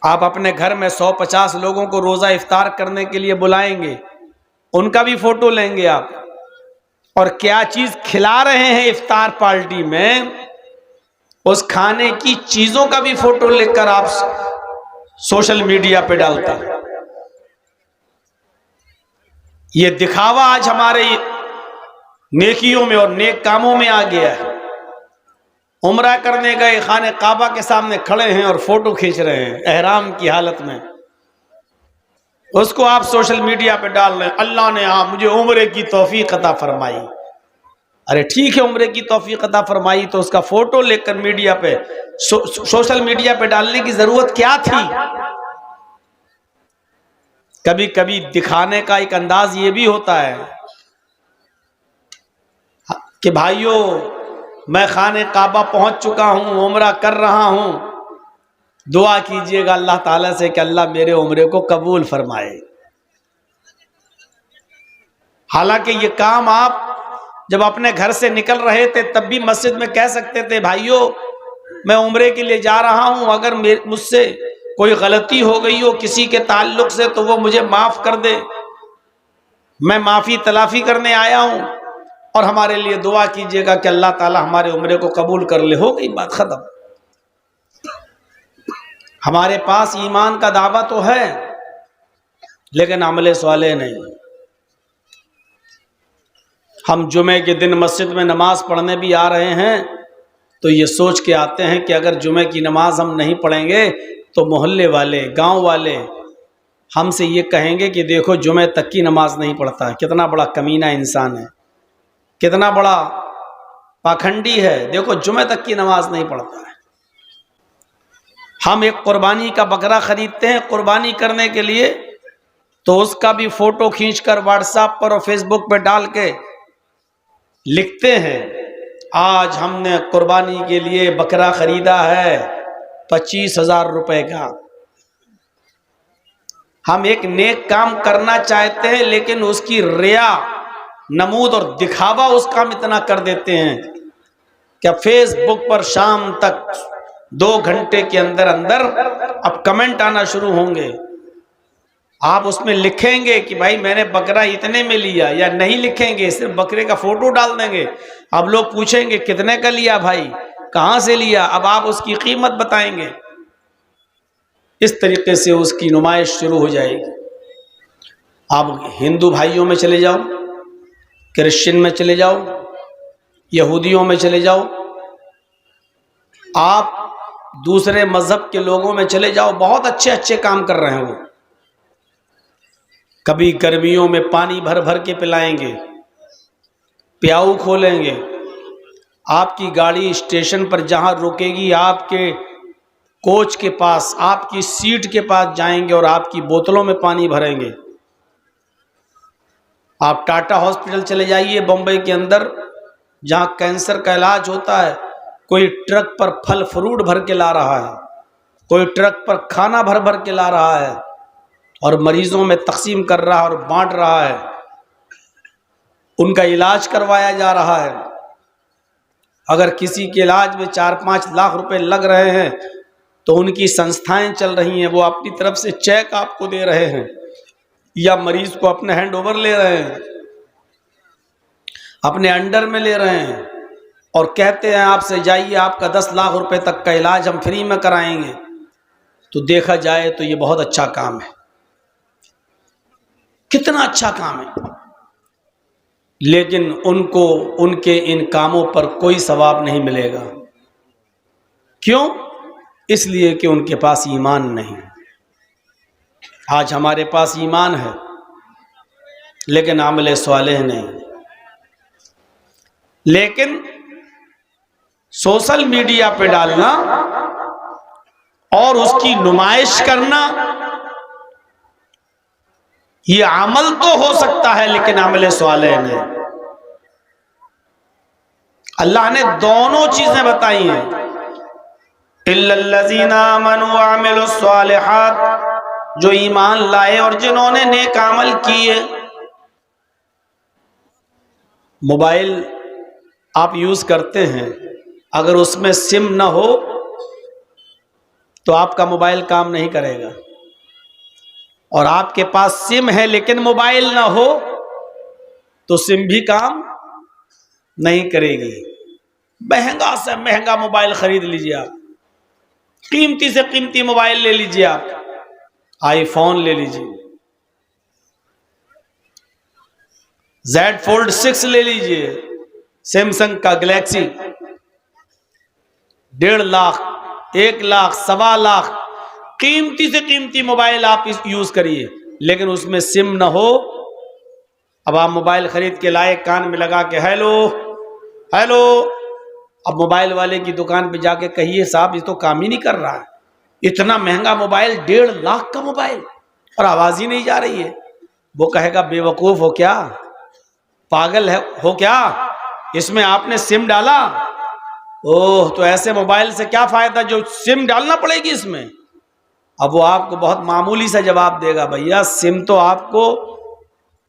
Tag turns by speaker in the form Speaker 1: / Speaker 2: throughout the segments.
Speaker 1: آپ اپنے گھر میں 150 لوگوں کو روزہ افطار کرنے کے لیے بلائیں گے، ان کا بھی فوٹو لیں گے آپ، اور کیا چیز کھلا رہے ہیں افطار پارٹی میں، اس کھانے کی چیزوں کا بھی فوٹو لے کر آپ سوشل میڈیا پہ ڈالتے ہیں۔ یہ دکھاوا آج ہمارے نیکیوں میں اور نیک کاموں میں آ گیا ہے۔ عمرہ کرنے گئے، خانہ کعبہ کے سامنے کھڑے ہیں اور فوٹو کھینچ رہے ہیں احرام کی حالت میں، اس کو آپ سوشل میڈیا پہ ڈال رہے ہیں، اللہ نے مجھے عمرے کی توفیق عطا فرمائی۔ ارے ٹھیک ہے، عمرے کی توفیق عطا فرمائی تو اس کا فوٹو لے کر میڈیا پہ سوشل میڈیا پہ ڈالنے کی ضرورت کیا تھی؟ کبھی کبھی دکھانے کا ایک انداز یہ بھی ہوتا ہے کہ بھائیوں میں خانہ کعبہ پہنچ چکا ہوں، عمرہ کر رہا ہوں، دعا کیجئے گا اللہ تعالیٰ سے کہ اللہ میرے عمرے کو قبول فرمائے۔ حالانکہ یہ کام آپ جب اپنے گھر سے نکل رہے تھے تب بھی مسجد میں کہہ سکتے تھے، بھائیوں میں عمرے کے لیے جا رہا ہوں، اگر مجھ سے کوئی غلطی ہو گئی ہو کسی کے تعلق سے تو وہ مجھے معاف کر دے، میں معافی تلافی کرنے آیا ہوں، اور ہمارے لیے دعا کیجئے گا کہ اللہ تعالی ہمارے عمرے کو قبول کر لے۔ ہو گئی بات ختم۔ ہمارے پاس ایمان کا دعویٰ تو ہے لیکن عمل صالح نہیں۔ ہم جمعے کے دن مسجد میں نماز پڑھنے بھی آ رہے ہیں تو یہ سوچ کے آتے ہیں کہ اگر جمعے کی نماز ہم نہیں پڑھیں گے تو محلے والے، گاؤں والے ہم سے یہ کہیں گے کہ دیکھو جمعے تک کی نماز نہیں پڑھتا ہے، کتنا بڑا کمینہ انسان ہے، کتنا بڑا پاکھنڈی ہے، دیکھو جمعے تک کی نماز نہیں پڑھتا ہے۔ ہم ایک قربانی کا بکرا خریدتے ہیں قربانی کرنے کے لیے تو اس کا بھی فوٹو کھینچ کر واٹس ایپ پر اور فیس بک پہ ڈال کے لکھتے ہیں آج ہم نے قربانی کے لیے بکرا خریدا ہے 25,000 روپے کا۔ ہم ایک نیک کام کرنا چاہتے ہیں لیکن اس کی ریا، نمود اور دکھاوا اس کام اتنا کر دیتے ہیں کہ فیس بک پر شام تک 2 گھنٹے کے اندر اب کمنٹ آنا شروع ہوں گے۔ آپ اس میں لکھیں گے کہ بھائی میں نے بکرا اتنے میں لیا، یا نہیں لکھیں گے، صرف بکرے کا فوٹو ڈال دیں گے۔ اب لوگ پوچھیں گے کتنے کا لیا بھائی، کہاں سے لیا، اب آپ اس کی قیمت بتائیں گے۔ اس طریقے سے اس کی نمائش شروع ہو جائے گی۔ آپ ہندو بھائیوں میں چلے جاؤ، کرسچن میں چلے جاؤ، یہودیوں میں چلے جاؤ، آپ دوسرے مذہب کے لوگوں میں چلے جاؤ، بہت اچھے اچھے کام کر رہے ہیں وہ۔ کبھی گرمیوں میں پانی بھر بھر کے پلائیں گے، پیاؤ کھولیں گے، آپ کی گاڑی اسٹیشن پر جہاں رکے گی آپ کے کوچ کے پاس، آپ کی سیٹ کے پاس جائیں گے اور آپ کی بوتلوں میں پانی بھریں گے۔ آپ ٹاٹا ہاسپٹل چلے جائیے بمبئی کے اندر جہاں کینسر کا علاج ہوتا ہے، کوئی ٹرک پر پھل فروٹ بھر کے لا رہا ہے، کوئی ٹرک پر کھانا بھر بھر کے لا رہا ہے اور مریضوں میں تقسیم کر رہا ہے اور بانٹ رہا ہے، ان کا علاج کروایا جا رہا ہے۔ اگر کسی کے علاج میں 4-5 لاکھ روپے لگ رہے ہیں تو ان کی سنستھائیں چل رہی ہیں، وہ اپنی طرف سے چیک آپ کو دے رہے ہیں یا مریض کو اپنے ہینڈ اوور لے رہے ہیں، اپنے انڈر میں لے رہے ہیں اور کہتے ہیں آپ سے جائیے آپ کا 10 لاکھ روپے تک کا علاج ہم فری میں کرائیں گے۔ تو دیکھا جائے تو یہ بہت اچھا کام ہے، کتنا اچھا کام ہے، لیکن ان کو ان کے ان کاموں پر کوئی ثواب نہیں ملے گا۔ کیوں؟ اس لیے کہ ان کے پاس ایمان نہیں۔ آج ہمارے پاس ایمان ہے لیکن عمل صالح نہیں۔ لیکن سوشل میڈیا پہ ڈالنا اور اس کی نمائش کرنا یہ عمل تو ہو سکتا ہے لیکن عمل صالح نہیں۔ اللہ نے دونوں چیزیں بتائی ہیں، اِلَّا الَّذِينَ آمَنُوا وَعَمِلُوا الصَّالِحَاتِ، جو ایمان لائے اور جنہوں نے نیک عمل کیے۔ موبائل آپ یوز کرتے ہیں، اگر اس میں سم نہ ہو تو آپ کا موبائل کام نہیں کرے گا. اور آپ کے پاس سم ہے لیکن موبائل نہ ہو تو سم بھی کام نہیں کرے گی. مہنگا سے مہنگا موبائل خرید لیجئے آپ, قیمتی سے قیمتی موبائل لے لیجئے, آپ آئی فون لے لیجئے, زیڈ فولڈ 6 لے لیجئے, سیمسنگ کا گلیکسی, 1.5 لاکھ 1 لاکھ 1.25 لاکھ قیمتی سے قیمتی موبائل آپ یوز کریے, لیکن اس میں سم نہ ہو. اب آپ موبائل خرید کے لائے, کان میں لگا کے ہیلو ہیلو, اب موبائل والے کی دکان پہ جا کے کہیے صاحب یہ تو کام ہی نہیں کر رہا ہے, اتنا مہنگا موبائل 1.5 لاکھ کا موبائل اور آواز ہی نہیں جا رہی ہے. وہ کہے گا بے وقوف ہو کیا, پاگل ہو کیا, اس میں آپ نے سم ڈالا؟ اوہ تو ایسے موبائل سے کیا فائدہ جو سم ڈالنا پڑے گی اس میں. اب وہ آپ کو بہت معمولی سا جواب دے گا, بھیا سم تو آپ کو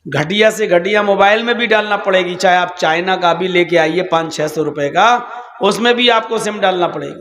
Speaker 1: گھٹیا سے گھٹیا موبائل میں بھی ڈالنا پڑے گی, چاہے آپ چائنا کا بھی لے کے آئیے 500-600 روپے کا, اس میں بھی آپ کو سم ڈالنا پڑے گی.